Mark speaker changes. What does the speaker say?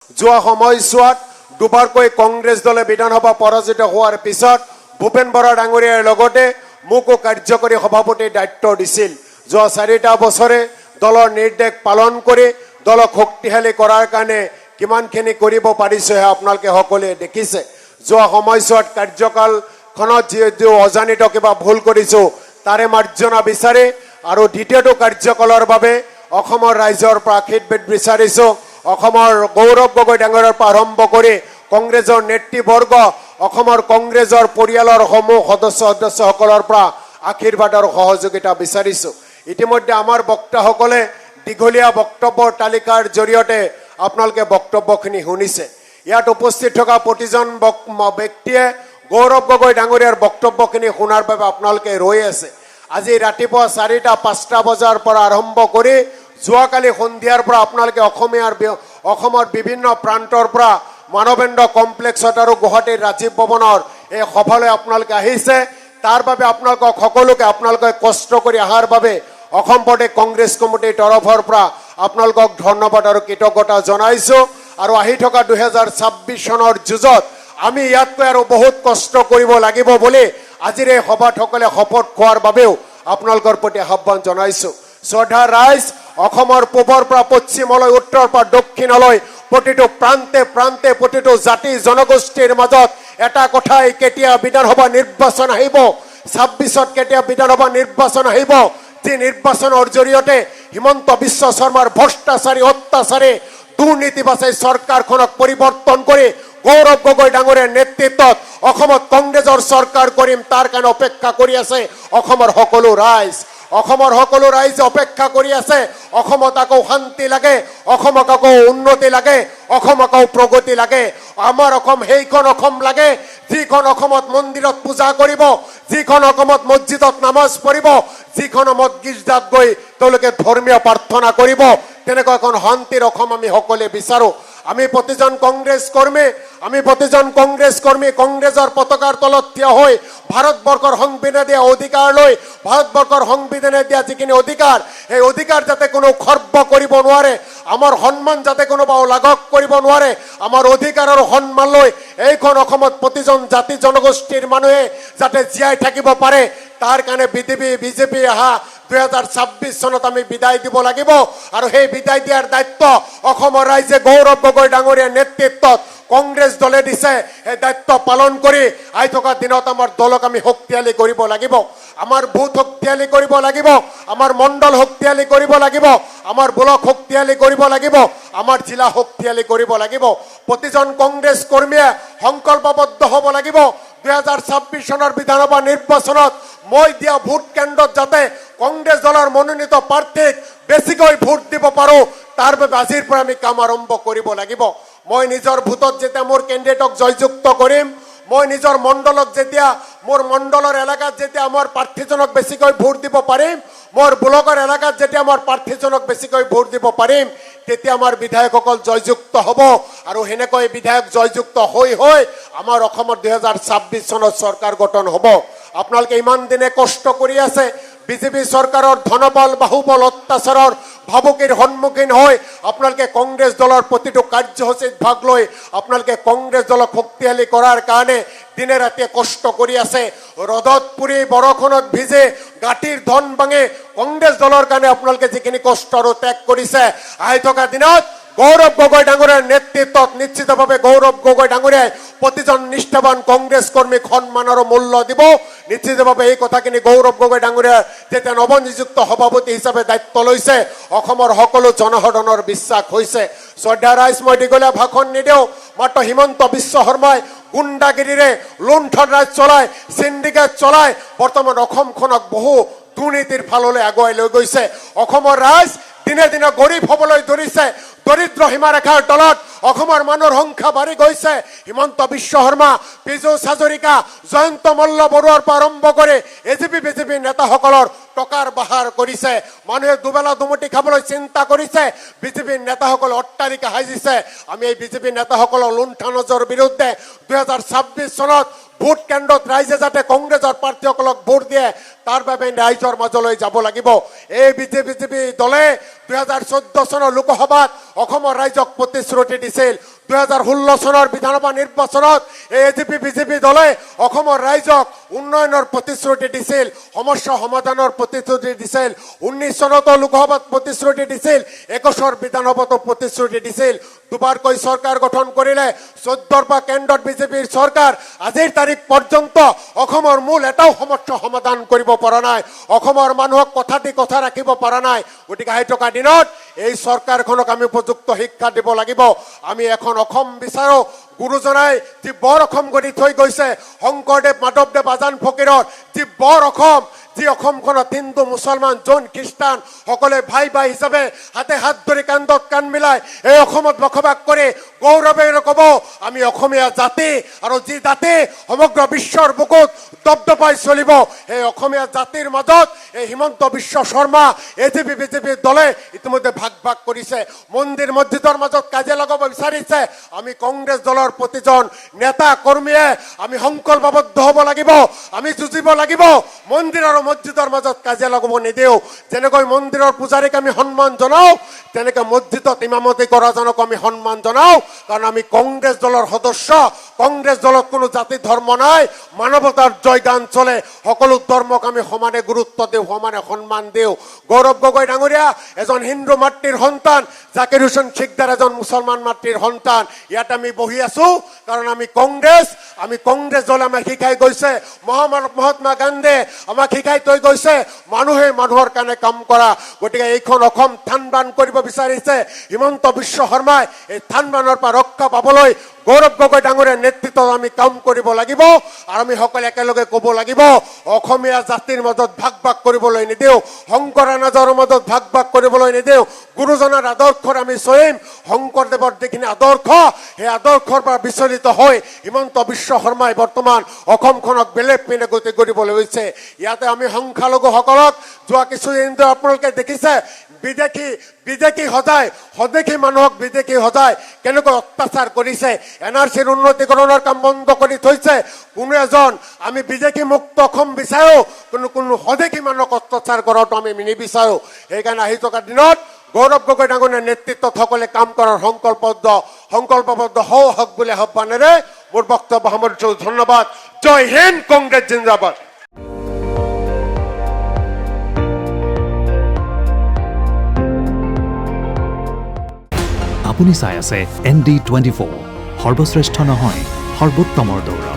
Speaker 1: যোৱা সময়ছোৱাত দুবাৰকৈ কংগ্ৰেছ দলে বিধানসভা পৰাজিত হোৱাৰ পিছত ভূপেন বৰা ডাঙৰীয়াৰ লগতে মোকো কাৰ্যকৰী সভাপতিৰ দায়িত্ব দিছিল। যোৱা 4টা বছৰে দলৰ নিৰ্দেশ পালন কৰি দলক শক্তিশালী কৰাৰ কাৰণে কিমানখিনি কৰিব পাৰিছে আপোনালোকে সকলোৱে দেখিছে। যোৱা সময়ছোৱাত কাৰ্যকালখনত যিহেতু অজানিত কিবা ভুল কৰিছো তাৰে মাৰ্জনা বিচাৰি আৰু দ্বিতীয়টো কাৰ্যকালৰ বাবে অসমৰ ৰাইজৰ পৰা ফিডবেক বিচাৰিছো। অসমৰ গৌৰৱ গগৈ ডাঙৰীয়াৰ পৰা আৰম্ভ কৰি কংগ্ৰেছৰ নেতৃবৰ্গ অসমৰ কংগ্ৰেছৰ পৰিয়ালৰ সমূহ সদস্যসকলৰ পৰা আশীৰ্বাদ আৰু সহযোগিতা বিচাৰিছো। ইতিমধ্যে আমাৰ বক্তাসকলে দীঘলীয়া বক্তব্যৰ তালিকাৰ জৰিয়তে আপোনালোকে বক্তব্যখিনি শুনিছে। ইয়াত উপস্থিত থকা প্ৰতিজন ব্যক্তিয়ে গৌৰৱ গগৈ ডাঙৰীয়াৰ বক্তব্যখিনি শুনাৰ বাবে আপোনালোকে ৰৈ আছে। আজি ৰাতিপুৱা 4টা-5টা বজাৰ পৰা আৰম্ভ কৰি যোৱাকালি সন্ধিয়াৰ পৰা আপোনালোকে অসমৰ বিভিন্ন প্ৰান্তৰ পৰা মানৱেন্দ্ৰ কমপ্লেক্সত আৰু গুৱাহাটীৰ ৰাজীৱ ভৱনৰ এই সভালৈ আপোনালোকে আহিছে। তাৰ বাবে আপোনালোকক সকলোকে আপোনালোকে কষ্ট কৰি অহাৰ বাবে অসম প্ৰদেশ কংগ্ৰেছ কমিটিৰ তৰফৰ পৰা আপোনালোকক ধন্যবাদ আৰু কৃতজ্ঞতা জনাইছো। আৰু আহি থকা 2026 চনৰ যুঁজত আমি ইয়াতকৈ আৰু বহুত কষ্ট কৰিব লাগিব বুলি আজিৰ এই সভাসকলে শপত খোৱাৰ বাবেও আপোনালোকৰ প্ৰতি আহ্বান জনাইছো। শ্ৰদ্ধা ৰাইজ, অসমৰ পূবৰ পৰা পশ্চিমলৈ, উত্তৰৰ পৰা দক্ষিণলৈ প্ৰতিটো প্ৰান্তে প্ৰান্তে প্ৰতিটো জাতি জনগোষ্ঠীৰ মাজত এটা কথাই, কেতিয়া বিধানসভা নিৰ্বাচন আহিব, 26ত কেতিয়া বিধানসভা নিৰ্বাচন আহিব, যি নিৰ্বাচনৰ জৰিয়তে হিমন্ত বিশ্ব শৰ্মাৰ ভ্ৰষ্টাচাৰী অত্যাচাৰী দুৰ্নীতিবাচী চৰকাৰখনক পৰিৱৰ্তন কৰি গৌৰৱ গগৈ ডাঙৰীয়াৰ নেতৃত্বত অসমত কংগ্ৰেছৰ চৰকাৰ কৰিম, তাৰ কাৰণে অপেক্ষা কৰি আছে অসমৰ সকলো ৰাইজ। অসমৰ সকলো ৰাইজে অপেক্ষা কৰি আছে। অসমত আকৌ শান্তি লাগে, অসমক আকৌ উন্নতি লাগে, অসমক আকৌ প্ৰগতি লাগে। আমাৰ অসম সেইখন অসম লাগে যিখন অসমত মন্দিৰত পূজা কৰিব, যিখন অসমত মছজিদত নামাজ পঢ়িব, যিখন অসমত গীৰ্জাত গৈ তেওঁলোকে ধৰ্মীয় প্ৰাৰ্থনা কৰিব। তেনেকুৱা এখন শান্তিৰ অসম আমি সকলোৱে বিচাৰো। আমি প্ৰতিজন কংগ্ৰেছ কৰ্মী কংগ্ৰেছৰ পতাকাৰ তলত থিয় হৈ ভাৰতবৰ্ষৰ সংবিধানে দিয়া অধিকাৰ লৈ, ভাৰতবৰ্ষৰ সংবিধানে দিয়া যিখিনি অধিকাৰ, এই অধিকাৰ যাতে কোনো খৰ্ব কৰিব নোৱাৰে, আমাৰ সন্মান যাতে কোনোবাও লাঘৱ কৰিব নোৱাৰে, আমাৰ অধিকাৰ আৰু সন্মান লৈ এইখন অসমত প্ৰতিজন জাতি জনগোষ্ঠীৰ মানুহে যাতে জীয়াই থাকিব পাৰে, তাৰ কাৰণে বিজেপি অহা 2026 চনত আমি বিদায় দিব লাগিব। আৰু সেই বিদায় দিয়াৰ দায়িত্ব অসমৰ ৰাইজে গৌৰৱ গগৈ ডাঙৰীয়াৰ নেতৃত্বত কংগ্ৰেছ দলে দিছে। এই দায়িত্ব পালন কৰি আহি থকা দিনত আমাৰ দলক আমি শক্তিশালী কৰিব লাগিব, আমাৰ বুথ শক্তিশালী কৰিব লাগিব, আমাৰ মণ্ডল শক্তিশালী কৰিব লাগিব, আমাৰ ব্লক শক্তিশালী কৰিব লাগিব, আমাৰ জিলা শক্তিশালী কৰিব লাগিব। প্ৰতিজন কংগ্ৰেছ কৰ্মীয়ে সংকল্পবদ্ধ হ'ব লাগিব 2026 চনৰ বিধানসভা নিৰ্বাচনত মই দিয়া ভোট কেন্দ্ৰত যাতে কংগ্ৰেছ দলৰ মনোনীত প্ৰাৰ্থীক বেছিকৈ ভোট দিব পাৰো, তাৰ বাবে আজিৰ পৰা আমি কাম আৰম্ভ কৰিব লাগিব। মই নিজৰ ভোটত যেতিয়া মোৰ কেণ্ডিডেটক জয়যুক্ত কৰিম, মই নিজৰ মণ্ডলত যেতিয়া মোৰ মণ্ডলৰ এলেকাত যেতিয়া আমাৰ প্ৰাৰ্থীজনক বেছিকৈ ভোট দিব পাৰিম, মোৰ ব্লকৰ এলেকাত যেতিয়া আমাৰ প্ৰাৰ্থীজনক বেছিকৈ ভোট দিব পাৰিম, তেতিয়া আমাৰ বিধায়কসকল জয়যুক্ত হ'ব। আৰু সেনেকৈ বিধায়ক জয়যুক্ত হৈ আমাৰ অসমত 2026 চনত চৰকাৰ গঠন হ'ব। আপোনালোকে ইমান দিনে কষ্ট কৰি আছে, বিজেপি চৰকাৰৰ ধনবল বাহুবল অত্যাচাৰৰ ভাবুকিৰ সন্মুখীন হৈ আপোনালোকে কংগ্ৰেছ দলৰ প্ৰতিটো কাৰ্যসূচীত ভাগ লৈ আপোনালোকে কংগ্ৰেছ দলক শক্তিশালী কৰাৰ কাৰণে দিনে ৰাতিয়ে কষ্ট কৰি আছে। ৰ'দত পুৰি বৰষুণত ভিজে গাঁঠিৰ ধন ভাঙে কংগ্ৰেছ দলৰ কাৰণে আপোনালোকে যিখিনি কষ্ট আৰু ত্যাগ কৰিছে, আহি থকা দিনত গৌৰৱ গগৈ ডাঙৰীয়াৰ নেতৃত্বত নিশ্চিতভাৱে গৌৰৱ গগৈ ডাঙৰীয়াই প্ৰতিজন নিষ্ঠাবান কংগ্ৰেছ কৰ্মীক সন্মান আৰু মূল্য দিব। নিশ্চিতভাৱে এই কথাখিনি গৌৰৱ গগৈ ডাঙৰীয়াৰ যেতিয়া নৱনিযুক্ত সভাপতি হিচাপে দায়িত্ব লৈছে, অসমৰ সকলো জনসাধাৰণৰ বিশ্বাস হৈছে। শ্ৰদ্ধা ৰাইজ, মই দীঘলীয়া ভাষণ নিদিওঁ, মাত্ৰ হিমন্ত বিশ্ব শৰ্মাই গুণ্ডাগিৰিৰে লুণ্ঠন ৰাজ চলাই, চিণ্ডিকেট চলাই বৰ্তমান অসমখনক বহু দুৰ্নীতিৰ ফাললৈ আগুৱাই লৈ গৈছে। অসমৰ ৰাইজ দিনে দিনে গৰীব হ'বলৈ ধৰিছে। দৰিদ্ৰ সীমাৰেখাৰ তলত অসমৰ মানুহৰ সংখ্যা বাঢ়ি গৈছে। হিমন্ত বিশ্ব শৰ্মা, পীযুষ হাজৰিকা, জয়ন্ত মল্ল বৰুৱাৰ পৰা আৰম্ভ কৰি এজিপি বিজেপি নেতাসকলৰ টকাৰ বাহাৰ কৰিছে। মানুহে দুবেলা দুমুঠি খাবলৈ চিন্তা কৰিছে। বিজেপিৰ নেতাসকলে অট্টালিকা সাজিছে। আমি এই বিজেপি নেতাসকলৰ লুণ্ঠনৰ বিৰুদ্ধে 2026 চনত ভোট কেন্দ্ৰত ৰাইজে যাতে কংগ্ৰেছৰ প্ৰাৰ্থীসকলক ভোট দিয়ে, তাৰ বাবে ৰাইজৰ মাজলৈ যাব লাগিব। এই বিজেপি দলে 2014 চনৰ লোকসভাত অসমৰ ৰাইজক প্ৰতিশ্ৰুতি দিছিল 2016 চনৰ বিধানসভা নিৰ্বাচনত এজিপি বিজেপি দলে অসমৰ ৰাইজক উন্নয়নৰ প্ৰতিশ্ৰুতি দিছিল সমস্যা সমাধানৰ প্ৰতিশ্ৰুতি দিছিল 19 চনতো লোকসভাত প্ৰতিশ্ৰুতি দিছিল 21 বিধানসভাতো প্ৰতিশ্ৰুতি দিছিল দুবাৰকৈ চৰকাৰ গঠন কৰিলে 14ৰ পৰা কেন্দ্ৰত বিজেপিৰ চৰকাৰ আজিৰ তাৰিখ পৰ্যন্ত অসমৰ মূল এটাও সমস্যা সমাধান কৰিব পৰা নাই অসমৰ মানুহক কথা দি কথা ৰাখিব পৰা নাই গতিকে আহি থকা দিনত এই চৰকাৰখনক আমি উপযুক্ত শিক্ষা দিব লাগিব আমি এখন অসম বিচাৰো গুৰুজনাই যি বৰ অসম গঢ়ি থৈ গৈছে শংকৰদেৱ মাধৱদেৱ আজান ফকীৰৰ যি বৰ অসম যি অসমখনত হিন্দু মুছলমান জৈন খ্ৰীষ্টান সকলোৱে ভাই ভাই হিচাপে হাতে হাত ধৰি কান্ধত কান্ধ মিলাই এই অসমত বসবাস কৰি গৌৰৱেৰে ক'ব আমি অসমীয়া জাতি আৰু যি জাতি সমগ্ৰ বিশ্বৰ বুকুত দপদপাই চলিব এই অসমীয়া জাতিৰ মাজত এই হিমন্ত বিশ্ব শৰ্মা এজিপি বিজেপি দলে ইতিমধ্যে ভাগ ভাগ কৰিছে মন্দিৰ মছজিদৰ মাজত কাজিয়া লগাব বিচাৰিছে আমি কংগ্ৰেছ দলৰ প্ৰতিজন নেতা কৰ্মীয়ে আমি সংকল্পবদ্ধ হ'ব লাগিব আমি যুঁজিব লাগিব মন্দিৰ আৰু মছজিদৰ মাজত কাজিয়া লগাব নিদিও যেনেকৈ মন্দিৰৰ পূজাৰীক আমি সন্মান জনাও তেনেকৈ মছজিদত ইমামতি কৰাজনক আমি সন্মান জনাও কাৰণ আমি কংগ্ৰেছ দলৰ সদস্য কংগ্ৰেছ দলত কোনো জাতি ধৰ্ম নাই মানৱতাৰ জয়গান চলে সকলো ধৰ্মক আমি সমানে গুৰুত্ব দিওঁ সমানে সন্মান দিওঁ গৌৰৱ গগৈ ডাঙৰীয়া এজন হিন্দু মাতৃৰ সন্তান জাকিৰ হুছেইন শিকদাৰ এজন মুছলমান মাতৃৰ সন্তান ইয়াত আমি বহি আছো কাৰণ আমি কংগ্ৰেছ দলে আমাক শিকাই গৈছে মহাত্মা গান্ধী আমাক শিকাই থৈ গৈছে মানুহে মানুহৰ কাৰণে কাম কৰা গতিকে এইখন অসম থান বান কৰিব বিচাৰিছে হিমন্ত বিশ্ব শৰ্মাই এই থান বানৰ পৰা ৰক্ষা পাবলৈ গৌৰৱ গগৈ ডাঙৰীয়াৰ নেতৃত্বত আমি কাম কৰিব লাগিব আৰু আমি সকলে একেলগে ক'ব লাগিব অসমীয়া জাতিৰ মাজত ভাগ ভাগ কৰিবলৈ নিদিওঁ শংকৰানাজৰ মাজত ভাগ ভাগ কৰিবলৈ নিদিওঁ গুৰুজনাৰ আদৰ্শৰ আমি চলিম শংকৰদেৱৰ যিখিনি আদৰ্শ সেই আদৰ্শৰ পৰা বিচলিত হৈ হিমন্ত বিশ্ব শৰ্মাই বৰ্তমান অসমখনক বেলেগ পিনে গতি কৰিবলৈ হৈছে ইয়াতে আমি সংখ্যালঘুসকলক যোৱা কিছুদিন ধৰি আপোনালোকে দেখিছে বিদেশী সদেশী মানুহক বিদেশী সজাই কেনেকৈ অত্যাচাৰ কৰিছে এনআৰচিৰ উন্নতিকৰণৰ কাম বন্ধ কৰি থৈছে কোনো এজন আমি বিদেশী মুক্ত অসম বিচাৰো কোনো সদেশী মানুহক অত্যাচাৰ কৰাটো আমি নিবিচাৰো সেইকাৰণে আহি থকা দিনত গৌৰৱ গগৈ ডাঙৰীয়াৰ নেতৃত্বত সকলে কাম কৰাৰ সংকল্পবদ্ধ হওক বুলি আহ্বানেৰে মোৰ বক্তব্য সামৰিছো ধন্যবাদ জয় হিন্দ কংগ্ৰেছ জিন্দাবাদ
Speaker 2: আপুনি চাই আছে ND24 সৰ্বশ্ৰেষ্ঠ নহয় সৰ্বোত্তমৰ দৌৰ